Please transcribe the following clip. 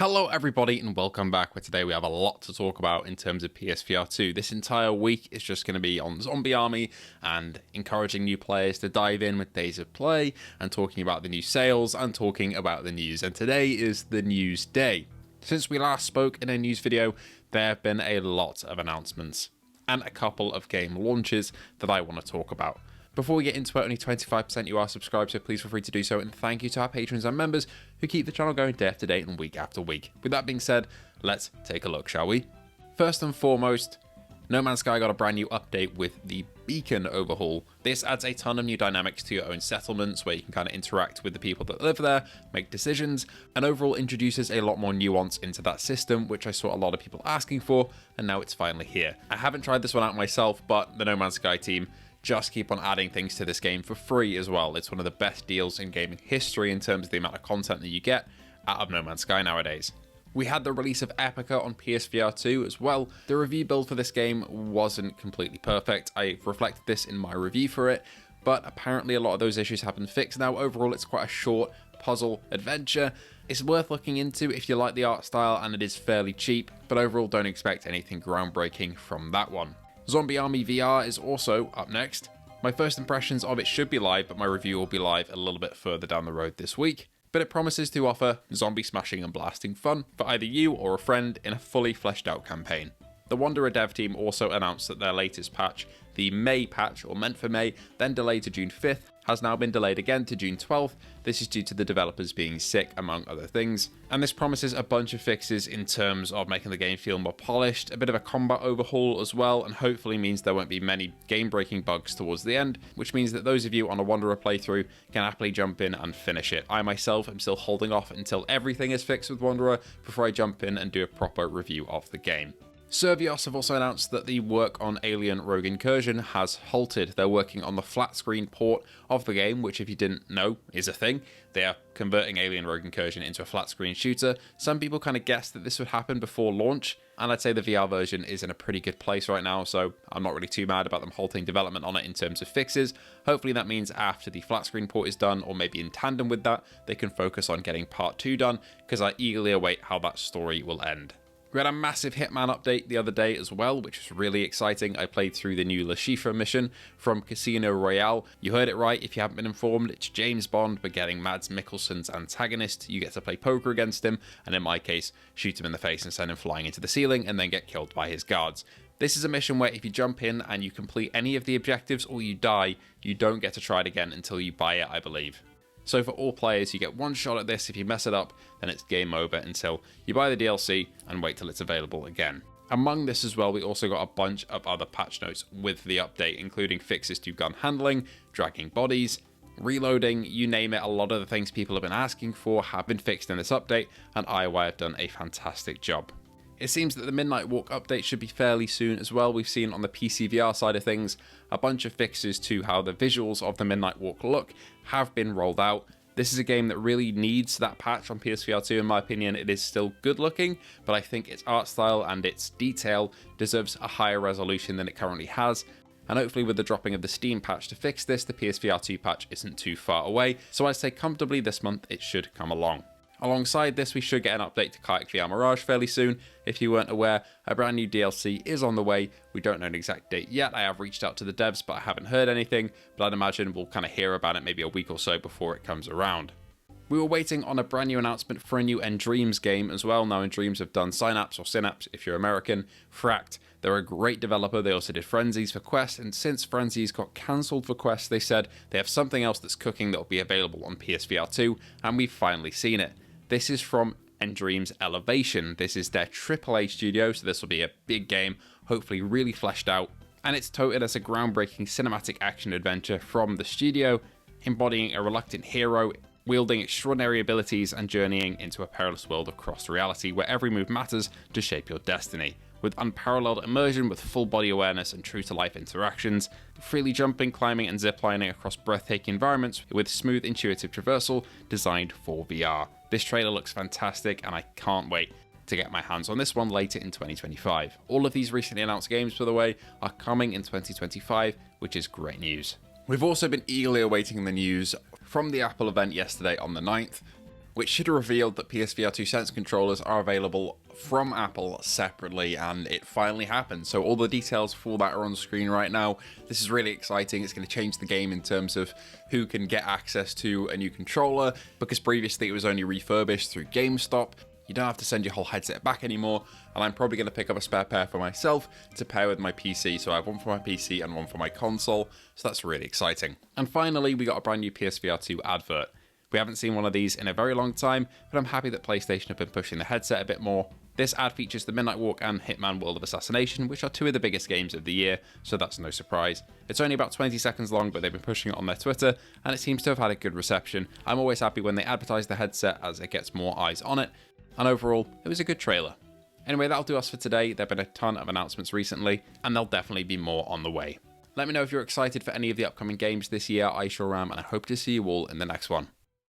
Hello everybody and welcome back, where today we have a lot to talk about in terms of PSVR2. This entire week is just going to be on Zombie Army and encouraging new players to dive in with days of play and talking about the new sales and talking about the news. And today is the news day. Since we last spoke in a news video, there have been a lot of announcements and a couple of game launches that I want to talk about. Before we get into it, only 25% you are subscribed, so please feel free to do so, and thank you to our patrons and members who keep the channel going day after day and week after week. With that being said, let's take a look, shall we? First and foremost, No Man's Sky got a brand new update with the beacon overhaul. This adds a ton of new dynamics to your own settlements, where you can kind of interact with the people that live there, make decisions, and overall introduces a lot more nuance into that system, which I saw a lot of people asking for, and now it's finally here. I haven't tried this one out myself, but the No Man's Sky team just keep on adding things to this game for free as well. It's one of the best deals in gaming history in terms of the amount of content that you get out of No Man's Sky nowadays. We had the release of Epyka on PSVR2 as well. The review build for this game wasn't completely perfect. I reflected this in my review for it, but apparently a lot of those issues have been fixed now. Overall, it's quite a short puzzle adventure. It's worth looking into if you like the art style, and it is fairly cheap, but overall don't expect anything groundbreaking from that one. Zombie Army VR is also up next. My first impressions of it should be live, but my review will be live a little bit further down the road this week. But it promises to offer zombie smashing and blasting fun for either you or a friend in a fully fleshed out campaign. The Wanderer dev team also announced that their latest patch, the May patch, or meant for May, then delayed to June 5th, has now been delayed again to June 12th. This is due to the developers being sick, among other things. And this promises a bunch of fixes in terms of making the game feel more polished, a bit of a combat overhaul as well, and hopefully means there won't be many game-breaking bugs towards the end, which means that those of you on a Wanderer playthrough can happily jump in and finish it. I myself am still holding off until everything is fixed with Wanderer before I jump in and do a proper review of the game. Survios have also announced that the work on Alien Rogue Incursion has halted. They're working on the flat screen port of the game, which, if you didn't know, is a thing. They are converting Alien Rogue Incursion into a flat screen shooter. Some people kind of guessed that this would happen before launch, and I'd say the VR version is in a pretty good place right now, so I'm not really too mad about them halting development on it in terms of fixes. Hopefully that means after the flat screen port is done, or maybe in tandem with that, they can focus on getting part 2 done, because I eagerly await how that story will end. We had a massive Hitman update the other day as well, which was really exciting. I played through the new Le Chiffre mission from Casino Royale. You heard it right if you haven't been informed. It's James Bond, but getting Mads Mikkelsen's antagonist. You get to play poker against him, and in my case, shoot him in the face and send him flying into the ceiling, and then get killed by his guards. This is a mission where if you jump in and you complete any of the objectives or you die, you don't get to try it again until you buy it, I believe. So for all players, you get one shot at this. If you mess it up, then it's game over until you buy the DLC and wait till it's available again. Among this as well, we also got a bunch of other patch notes with the update, including fixes to gun handling, dragging bodies, reloading, you name it. A lot of the things people have been asking for have been fixed in this update, and IOI have done a fantastic job. It seems that the Midnight Walk update should be fairly soon as well. We've seen on the PSVR side of things a bunch of fixes to how the visuals of the Midnight Walk look have been rolled out. This is a game that really needs that patch on PSVR2 in my opinion. It is still good looking, but I think its art style and its detail deserves a higher resolution than it currently has. And hopefully with the dropping of the Steam patch to fix this, the PSVR2 patch isn't too far away. So I'd say comfortably this month it should come along. Alongside this, we should get an update to Kayak VR Mirage fairly soon. If you weren't aware, a brand new DLC is on the way. We don't know an exact date yet. I have reached out to the devs, but I haven't heard anything. But I'd imagine we'll kind of hear about it maybe a week or so before it comes around. We were waiting on a brand new announcement for a new Dreams game as well. Now, Dreams have done Synapse, or Synapse if you're American, Fract. They're a great developer. They also did Frenzies for Quest, and since Frenzies got cancelled for Quest, they said they have something else that's cooking that will be available on PSVR2, and we've finally seen it. This is from Dreams Elevation. This is their AAA studio, so this will be a big game, hopefully really fleshed out. And it's touted as a groundbreaking cinematic action adventure from the studio, embodying a reluctant hero, wielding extraordinary abilities and journeying into a perilous world of crossed reality where every move matters to shape your destiny. With unparalleled immersion, with full body awareness and true-to-life interactions, freely jumping, climbing and ziplining across breathtaking environments with smooth, intuitive traversal designed for VR. This trailer looks fantastic and I can't wait to get my hands on this one later in 2025. All of these recently announced games, by the way, are coming in 2025, which is great news. We've also been eagerly awaiting the news from the Apple event yesterday on the 9th. which should have revealed that PSVR2 Sense controllers are available from Apple separately, and it finally happened. So all the details for that are on screen right now. This is really exciting. It's going to change the game in terms of who can get access to a new controller, because previously it was only refurbished through GameStop. You don't have to send your whole headset back anymore, and I'm probably going to pick up a spare pair for myself to pair with my PC. So I have one for my PC and one for my console, so that's really exciting. And finally, we got a brand new PSVR2 advert. We haven't seen one of these in a very long time, but I'm happy that PlayStation have been pushing the headset a bit more. This ad features The Midnight Walk and Hitman World of Assassination, which are two of the biggest games of the year, so that's no surprise. It's only about 20 seconds long, but they've been pushing it on their Twitter, and it seems to have had a good reception. I'm always happy when they advertise the headset, as it gets more eyes on it, and overall, it was a good trailer. Anyway, that'll do us for today. There have been a ton of announcements recently, and there'll definitely be more on the way. Let me know if you're excited for any of the upcoming games this year. I sure am, and I hope to see you all in the next one.